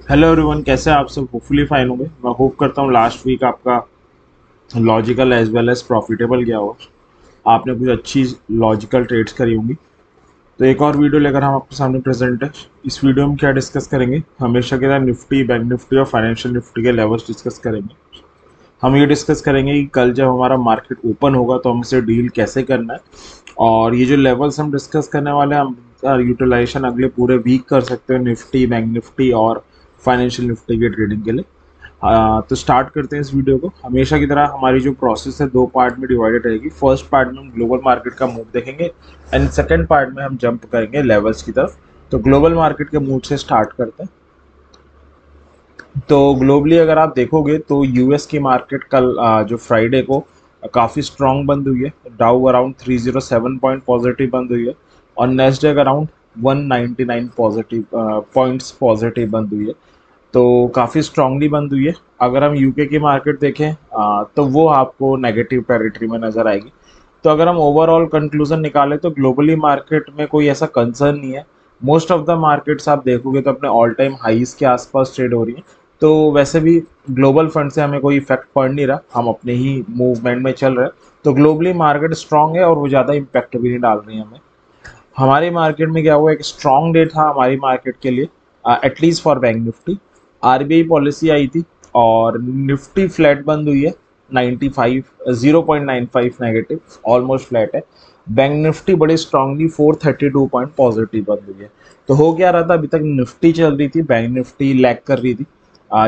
Hello everyone, कैसे हैं आप सब? होपफुली फाइन होंगे। मैं होप करता हूँ लास्ट वीक आपका logical as well as profitable गया हो। आपने कुछ अच्छी लॉजिकल ट्रेड्स करी होंगी। तो एक और वीडियो लेकर हम आपके सामने प्रेजेंट है। इस वीडियो में क्या डिस्कस करेंगे? हमेशा की तरह निफ्टी, बैंक निफ्टी और फाइनेंशियल निफ्टी के लेवल्स डिस्कस करेंगे। हम ये डिस्कस करेंगे कि कल जब हमारा मार्केट ओपन होगा तो हम इसे डील कैसे करना है, और ये जो लेवल्स हम डिस्कस करने वाले हैं हम यूटिलाइजेशन अगले पूरे वीक कर सकते हैं निफ्टी, बैंक निफ्टी और फाइनेंशियल निफ्टी के ट्रेडिंग के लिए। तो स्टार्ट करते हैं इस वीडियो को। हमेशा की तरह हमारी जो प्रोसेस है दो पार्ट में डिवाइडेड रहेगी। फर्स्ट पार्ट में हम ग्लोबल मार्केट का मूव देखेंगे एंड सेकंड पार्ट में हम जंप करेंगे लेवल्स की तरफ। तो ग्लोबल मार्केट के मूव से स्टार्ट करते हैं। तो ग्लोबली अगर आप देखोगे तो यूएस की मार्केट कल जो फ्राइडे को काफ़ी स्ट्रांग बंद हुई है। डाउ अराउंड 307 पॉइंट पॉजिटिव बंद हुई है और Nasdaq around 199 positive points positive बंद हुई है। तो काफ़ी स्ट्रांगली बंद हुई है। अगर हम यूके की मार्केट देखें तो वो आपको नेगेटिव टेरिटरी में नज़र आएगी। तो अगर हम ओवरऑल कंक्लूजन निकालें तो ग्लोबली मार्केट में कोई ऐसा कंसर्न नहीं है। मोस्ट ऑफ द मार्केट्स आप देखोगे तो अपने ऑल टाइम हाईज के आसपास ट्रेड हो रही हैं। तो वैसे भी ग्लोबल फंड से हमें कोई इफेक्ट पड़ नहीं रहा, हम अपने ही मूवमेंट में चल रहे हैं। तो ग्लोबली मार्केट स्ट्रांग है और वो ज़्यादा इम्पैक्ट भी नहीं डाल रही है हमें। हमारी मार्केट में क्या हुआ, एक स्ट्रांग डे था हमारी मार्केट के लिए, at least for bank Nifty. RBI policy आई थी और निफ्टी फ्लैट बंद हुई है। 95 0.95 नेगेटिव, ऑलमोस्ट फ्लैट है। बैंक निफ्टी बड़ी स्ट्रांगली 432 पॉइंट पॉजिटिव बंद हुई है। तो हो क्या रहा था, अभी तक निफ्टी चल रही थी, बैंक निफ्टी लैग कर रही थी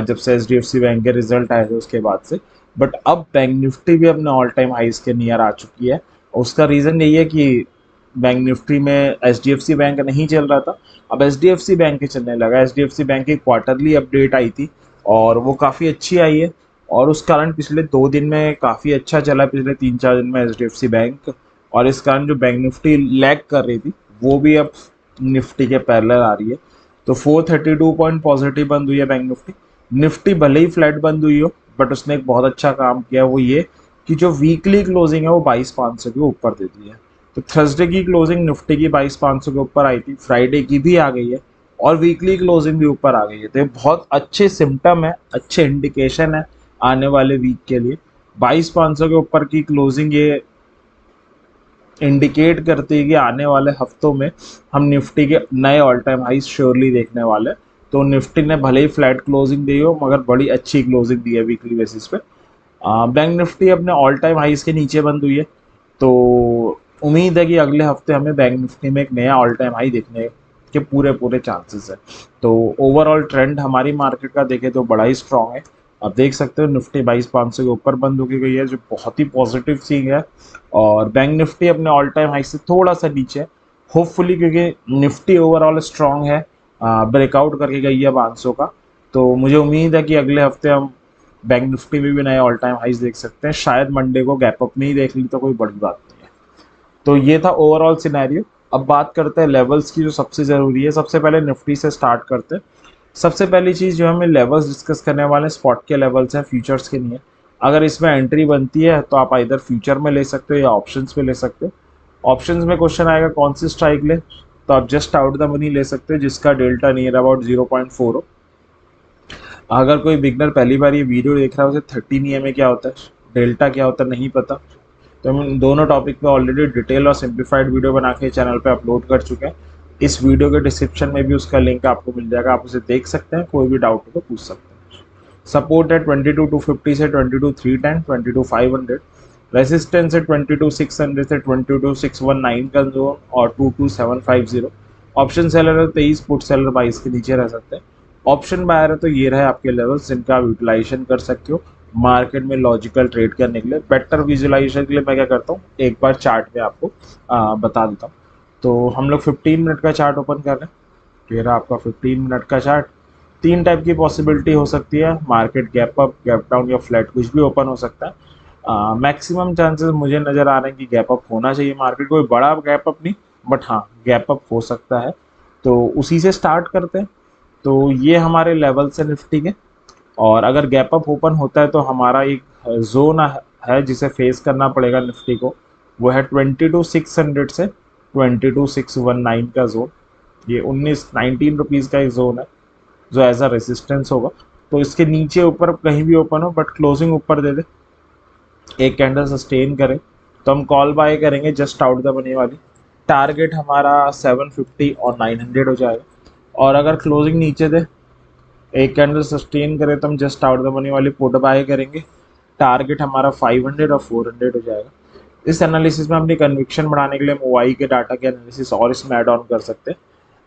जब से H D F C bank के रिजल्ट आए थे उसके बाद से। बट अब बैंक निफ्टी भी अपने ऑल टाइम हाइज के नियर आ चुकी है। उसका रीज़न यही है कि बैंक निफ्टी में H D F C bank नहीं चल रहा था, अब H D F C bank ही चलने लगा। H D F C bank की क्वार्टरली अपडेट आई थी और वो काफ़ी अच्छी आई है, और उस कारण पिछले 2 दिन में काफ़ी अच्छा चला, पिछले 3-4 दिन में H D F C bank. और इस कारण जो बैंक निफ्टी लैग कर रही थी वो भी अब निफ्टी के पैरेलल आ रही है। तो 432 पॉइंट पॉजिटिव बंद हुई है बैंक निफ्टी। निफ्टी भले ही फ्लैट बंद हुई हो, बट उसने एक बहुत अच्छा काम किया, वो ये कि जो वीकली क्लोजिंग है वो 22,500 के ऊपर दे दी है। तो थर्सडे की क्लोजिंग निफ्टी की 22,500 के ऊपर आई थी, फ्राइडे की भी आ गई है और वीकली क्लोजिंग भी ऊपर आ गई है। तो ये बहुत अच्छे सिम्टम है, अच्छे इंडिकेशन है आने वाले वीक के लिए। 22,500 के ऊपर की क्लोजिंग ये इंडिकेट करती है कि आने वाले हफ्तों में हम निफ्टी के नए ऑल टाइम हाई श्योरली देखने वाले हैं। तो निफ्टी ने भले ही फ्लैट क्लोजिंग दी हो मगर बड़ी अच्छी क्लोजिंग दी है वीकली बेसिस पे। बैंक निफ्टी अपने ऑल टाइम हाइज के नीचे बंद हुई है। तो उम्मीद है कि अगले हफ्ते हमें बैंक निफ्टी में एक नया ऑल टाइम हाई देखने के पूरे पूरे चांसेस है। तो ओवरऑल ट्रेंड हमारी मार्केट का देखें तो बड़ा ही स्ट्रांग है। आप देख सकते हो निफ्टी 22,500 के ऊपर बंद होके गई है, जो बहुत ही पॉजिटिव सीन है। और बैंक निफ्टी अपने ऑल टाइम हाई से थोड़ा सा नीचे है। होपफुली, क्योंकि निफ्टी ओवरऑल स्ट्रांग है, ब्रेकआउट करके गई है 500 का। तो मुझे उम्मीद है कि अगले हफ्ते हम बैंक निफ्टी में भी नए ऑल टाइम हाइज देख सकते हैं। शायद मंडे को गैप अप में ही देख ली तो कोई बड़ी बात नहीं है। तो ये था ओवरऑल सिनेरियो। अब बात करते हैं लेवल्स की, जो सबसे ज़रूरी है। सबसे पहले निफ्टी से स्टार्ट करते हैं। सबसे पहली चीज़ जो हमें लेवल्स डिस्कस करने वाले हैं, स्पॉट के लेवल्स हैं, फ्यूचर्स के नहीं है। अगर इसमें एंट्री बनती है तो आप इधर फ्यूचर में ले सकते हो या ऑप्शंस में ले सकते हो। ऑप्शंस में क्वेश्चन आएगा कौन सी स्ट्राइक ले, तो आप जस्ट आउट द मनी ले सकते हो जिसका डेल्टा नियर अबाउट 0.4 हो। अगर कोई बिगनर पहली बार ये वीडियो देख रहा है, उसे 13 ईएमए क्या होता है, डेल्टा क्या होता है नहीं पता, तो हम इन दोनों टॉपिक पे ऑलरेडी डिटेल और सिंप्लीफाइड वीडियो बना के चैनल पे अपलोड कर चुके हैं। इस वीडियो के डिस्क्रिप्शन में भी उसका लिंक आपको मिल जाएगा, आप उसे देख सकते हैं, कोई भी डाउट हो तो पूछ सकते हैं। सपोर्ट है 22,250 से 22,310, 22,500। रेसिस्टेंस है 22,600 से 22,619 का जोन और 22,750। ऑप्शन सेलर है 23, पुट सेलर 22 के नीचे रह सकते हैं। ऑप्शन बायर है तो ये रहे आपके लेवल्स जिनका आप यूटिलाइजेशन कर सकते हो मार्केट में लॉजिकल ट्रेड करने के लिए। बेटर विजुअलाइजेशन के लिए मैं क्या करता हूँ, एक बार चार्ट में आपको बता देता हूँ। तो हम लोग 15 मिनट का चार्ट ओपन कर रहे हैं। तो ये रहा आपका 15 मिनट का चार्ट। तीन टाइप की पॉसिबिलिटी हो सकती है, market gap up, gap down या फ्लैट, कुछ भी ओपन हो सकता है। मैक्सिमम चांसेस मुझे नज़र आ रहे हैं कि गैप अप होना चाहिए मार्केट, कोई बड़ा गैप अप नहीं, बट हाँ गैप अप हो सकता है। तो उसी से स्टार्ट करते हैं। तो ये हमारे लेवल्स है निफ्टी के। और अगर गैप अप ओपन होता है तो हमारा एक जोन है जिसे फेस करना पड़ेगा निफ्टी को, वो है 22,600 से 22,619 का जोन। ये 19-19 रुपीज़ का एक जोन है। जो एज अ रेसिस्टेंस होगा। तो इसके नीचे ऊपर कहीं भी ओपन हो बट क्लोजिंग ऊपर दे दे, एक कैंडल सस्टेन करे, तो हम कॉल बाय करेंगे जस्ट आउट द मनी वाली। टारगेट हमारा 750 और 900 हो जाएगा। और अगर क्लोजिंग नीचे दे, एक कैंडल सस्टेन करे, तो हम जस्ट आउट द मनी वाली पुट बाय करेंगे। टारगेट हमारा 500 और 400 हो जाएगा। इस एनालिसिस में अपनी कन्विक्शन बढ़ाने के लिए हम OI के डाटा के एनालिसिस और इसमें ऐड ऑन कर सकते हैं।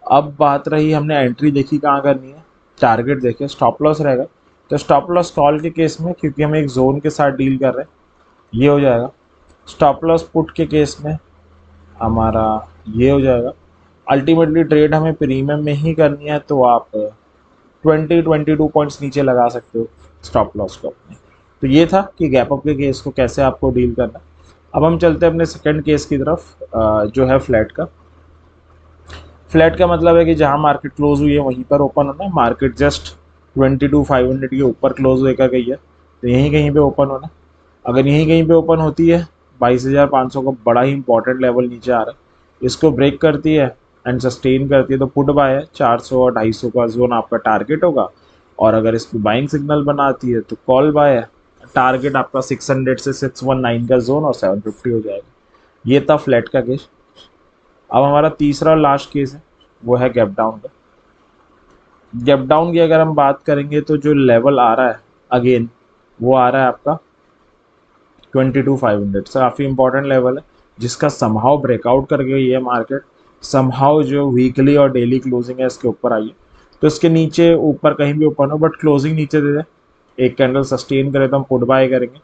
अब बात रही हमने एंट्री देखी कहाँ करनी है, टारगेट देखे, स्टॉप लॉस रहेगा। तो स्टॉप लॉस कॉल के केस में, क्योंकि हम एक जोन के साथ डील कर रहे हैं, ये हो जाएगा। स्टॉप लॉस पुट के केस में हमारा ये हो जाएगा। अल्टीमेटली ट्रेड हमें प्रीमियम में ही करनी है, तो आप 22 पॉइंट्स नीचे लगा सकते हो स्टॉप लॉस को अपने। तो ये था कि गैप अप के केस को कैसे आपको डील करना। अब हम चलते हैं अपने सेकंड केस की तरफ, जो है फ्लैट का। फ्लैट का मतलब है कि जहां मार्केट क्लोज हुई है वहीं पर ओपन होना है। मार्केट जस्ट 22,500 के ऊपर क्लोज होकर गई है, तो यहीं कहीं पे ओपन होना। अगर यहीं कहीं पे ओपन होती है, 22,500 का बड़ा ही इंपॉर्टेंट लेवल नीचे आ रहा है, इसको ब्रेक करती है एंड सस्टेन करती है, तो पुट बाय है। 400 और 250 का जोन आपका टारगेट होगा। और अगर इस पर बाइंग सिग्नल बनाती है तो कॉल बाय है। टारगेट आपका 600 से 619 का जोन और 750 हो जाएगा। ये था फ्लैट का केस। अब हमारा तीसरा और लास्ट केस है, वो है गैप डाउन का। गैप डाउन की अगर हम बात करेंगे तो जो लेवल आ रहा है अगेन, वो आ रहा है आपका 22,500 से, काफ़ी इंपॉर्टेंट लेवल है जिसका समहाउ ब्रेकआउट कर गई है मार्केट। समहाउ जो वीकली और डेली क्लोजिंग है इसके ऊपर आई है, तो इसके नीचे ऊपर कहीं भी ओपन हो बट क्लोजिंग नीचे दे दे, एक कैंडल सस्टेन करे, तो हम पुट बाय करेंगे।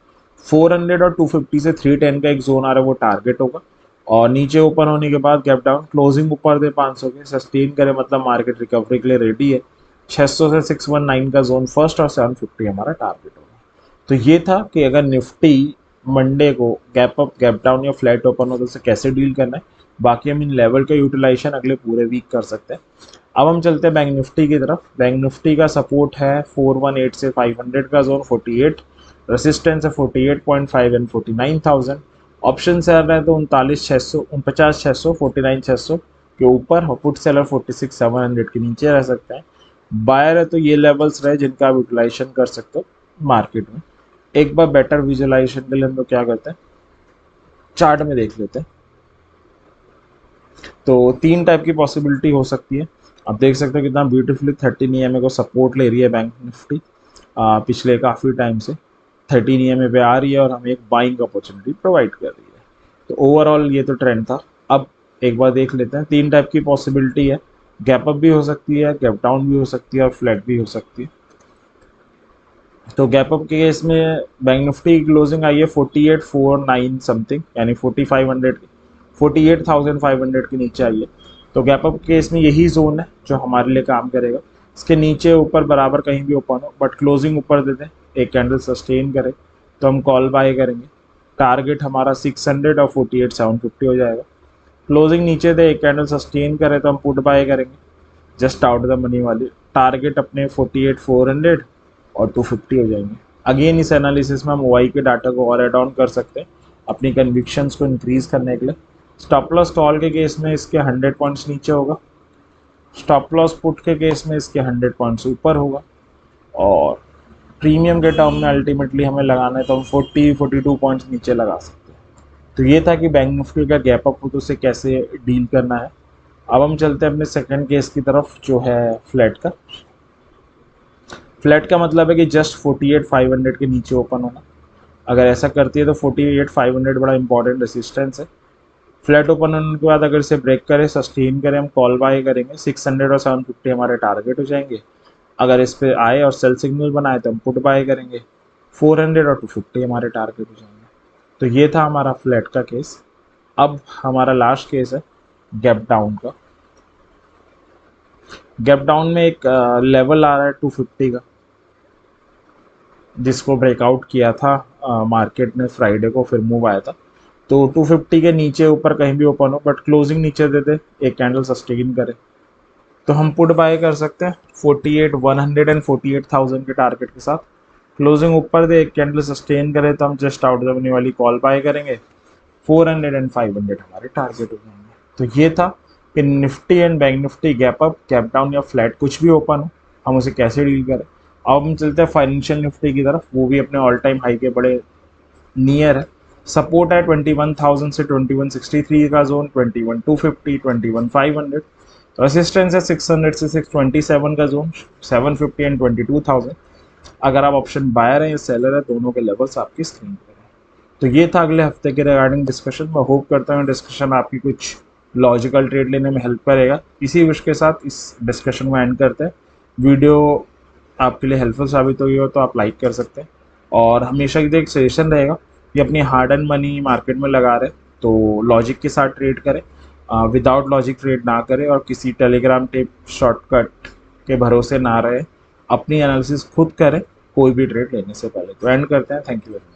400 और 250 से 310 का एक जोन आ रहा है, वो टारगेट होगा। और नीचे ओपन होने के बाद गैप डाउन, क्लोजिंग ऊपर दे 500 के, सस्टेन करे, मतलब मार्केट रिकवरी के लिए रेडी है। 600 से 619 का जोन फर्स्ट और 750 हमारा टारगेट होगा। तो ये था कि अगर निफ्टी मंडे को गैप अप, गैप डाउन या फ्लैट ओपन हो तो उसे कैसे डील करना है। बाकी हम इन लेवल का यूटिलाइजेशन अगले पूरे वीक कर सकते हैं। अब हम चलते हैं बैंक निफ्टी की तरफ। बैंक निफ्टी का सपोर्ट है 418 से 500 का जोन 48, रेसिस्टेंस है 48.5 एंड 49,000। ऑप्शन सेलर है तो 39,600, 49,600, 49,600 के ऊपर, और पुट सेलर 46,700 के नीचे रह सकते हैं। बायर है तो ये लेवल्स रहे जिनका आप यूटिलाइजेशन कर सकते हो मार्केट में। एक बार बेटर विजुअलाइजेशन के लिए हम लोग क्या करते हैं, चार्ट में देख लेते हैं। तो तीन टाइप की पॉसिबिलिटी हो सकती है। आप देख सकते हो कितना ब्यूटीफुली 13 EMA को सपोर्ट ले रही है बैंक निफ्टी पिछले काफ़ी टाइम से। 13 EMA पे आ रही है और हमें एक बाइंग अपॉर्चुनिटी प्रोवाइड कर रही है। तो ओवरऑल ये तो ट्रेंड था। अब एक बार देख लेते हैं, तीन टाइप की पॉसिबिलिटी है। गैप अप भी हो सकती है, गैप डाउन भी हो सकती है और फ्लैट भी हो सकती है। तो गैप अप के केस में बैंक निफ्टी की क्लोजिंग आई है 48,409 समथिंग, यानी 4500, 48,500 के नीचे आई है। तो गैप अप के केस में यही जोन है जो हमारे लिए काम करेगा। इसके नीचे ऊपर बराबर कहीं भी ओपन हो बट क्लोजिंग ऊपर दे दें, एक कैंडल सस्टेन करे, तो हम कॉल बाय करेंगे। टारगेट हमारा 600 और 48,750 हो जाएगा। क्लोजिंग नीचे दे, एक कैंडल सस्टेन करे, तो हम पुट बाय करेंगे जस्ट आउट द मनी वाली। टारगेट अपने 48,400 और 250 हो जाएंगे। अगेन इस एनालिसिस में हम OI के डाटा को और एड ऑन कर सकते हैं अपनी कन्विक्शंस को इंक्रीज करने के लिए। स्टॉप लॉस कॉल के केस में इसके 100 पॉइंट्स नीचे होगा, स्टॉप लॉस पुट के केस में इसके 100 पॉइंट्स ऊपर होगा। और प्रीमियम के टर्म में अल्टीमेटली हमें लगाना है तो हम 42 पॉइंट्स नीचे लगा सकते हैं। तो ये था कि बैंक निफ्टी का गैप अप हो तो उसे कैसे डील करना है। अब हम चलते हैं अपने सेकंड केस की तरफ, जो है फ्लैट का। फ्लैट का मतलब है कि जस्ट 48,500 के नीचे ओपन होना। अगर ऐसा करती है तो 48,500 बड़ा इंपॉर्टेंट रेसिस्टेंस है। फ्लैट ओपन होने के बाद अगर इसे ब्रेक करे, सस्टेन करे, हम कॉल बाय करेंगे। 600 और 750 हमारे टारगेट हो जाएंगे। अगर इस पे आए और सेल सिग्नल बनाए तो हम पुट बाय करेंगे। 400 और 250 हमारे टारगेट हो जाएंगे। तो ये था हमारा फ्लैट का केस। अब हमारा लास्ट केस है गैप डाउन का। गैप डाउन में एक लेवल आ रहा है 250 का, जिसको ब्रेकआउट किया था मार्केट ने फ्राइडे को, फिर मूव आया था। तो 250 के नीचे ऊपर कहीं भी ओपन हो बट क्लोजिंग नीचे दे दे, एक कैंडल सस्टेन करे, तो हम पुट बाय कर सकते हैं 48,100 एंड 48,000 के टारगेट के साथ। क्लोजिंग ऊपर दे, एक कैंडल सस्टेन करे, तो हम जस्ट आउट द मनी वाली कॉल बाय करेंगे। 400 एंड 500 हमारे टारगेट हो जाएंगे। तो ये था कि Nifty and bank Nifty gap up, gap down या फ्लैट कुछ भी ओपन हो, हम उसे कैसे डील करें। अब हम चलते हैं फाइनेंशियल निफ्टी की तरफ, वो भी अपने ऑल टाइम हाई के बड़े नियर है। सपोर्ट है 21,000 से 2163 का जोन, 21,250, 21,500। रेसिस्टेंस है 600 से 627 का जोन, 750 एंड 22,000। अगर आप ऑप्शन बायर हैं या सेलर है, दोनों के लेवल्स आपकी स्क्रीन पर हैं। तो ये था अगले हफ्ते के रिगार्डिंग डिस्कशन। मैं होप करता हूँ डिस्कशन आपकी कुछ लॉजिकल ट्रेड लेने में हेल्प करेगा। इसी विश के साथ इस डिस्कशन को एंड करते हैं। वीडियो आपके लिए हेल्पफुल साबित हुई हो तो आप लाइक कर सकते हैं, और हमेशा की एक सजेशन रहेगा कि अपनी हार्ड एंड मनी मार्केट में लगा रहे तो लॉजिक के साथ ट्रेड करें, विदाउट लॉजिक ट्रेड ना करें, और किसी टेलीग्राम टिप शॉर्टकट के भरोसे ना रहे। अपनी एनालिसिस खुद करें कोई भी ट्रेड लेने से पहले। तो एंड करते हैं। Thank you very much.